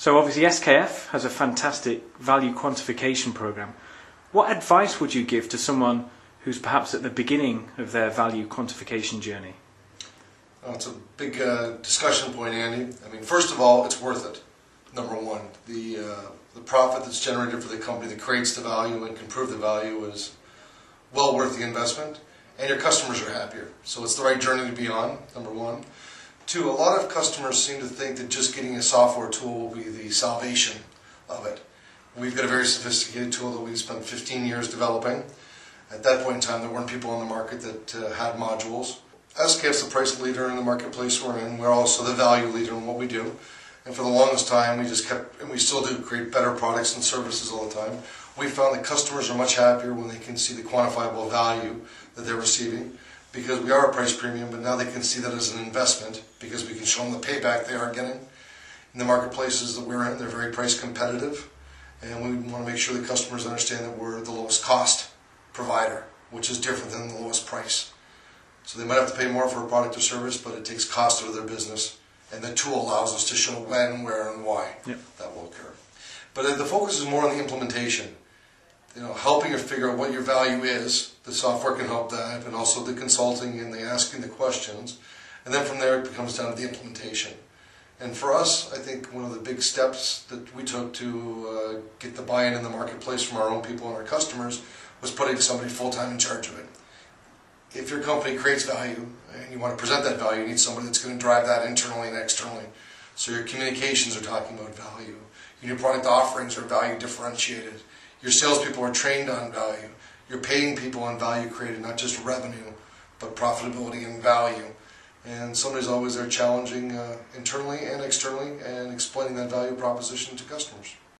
So obviously SKF has a fantastic value quantification program. What advice would you give to someone who's perhaps at the beginning of their value quantification journey? Well, it's a big discussion point, Andy. I mean, first of all, it's worth it. Number one, the profit that's generated for the company that creates the value and can prove the value is well worth the investment, and your customers are happier. So it's the right journey to be on, number one. Two, a lot of customers seem to think that just getting a software tool will be the salvation of it. We've got a very sophisticated tool that we spent 15 years developing. At that point in time, there weren't people on the market that had modules. SKF's the price leader in the marketplace we're in. We're also the value leader in what we do. And for the longest time, we just kept, and we still do, create better products and services all the time. We found that customers are much happier when they can see the quantifiable value that they're receiving, because we are a price premium, but now they can see that as an investment because we can show them the payback they are getting. In the marketplaces that we're in, they're very price competitive, and we want to make sure the customers understand that we're the lowest cost provider, which is different than the lowest price. So they might have to pay more for a product or service, but it takes cost out of their business. And the tool allows us to show when, where, and why that will occur. But the focus is more on the implementation. You know, helping you figure out what your value is. The software can help that, and also the consulting and the asking the questions. And then from there, it becomes down to the implementation. And for us, I think one of the big steps that we took to get the buy-in in the marketplace from our own people and our customers was putting somebody full-time in charge of it. If your company creates value and you want to present that value, you need somebody that's going to drive that internally and externally. So your communications are talking about value. Your new product offerings are value differentiated. Your salespeople are trained on value. You're paying people on value created, not just revenue, but profitability and value. And somebody's always there challenging internally and externally and explaining that value proposition to customers.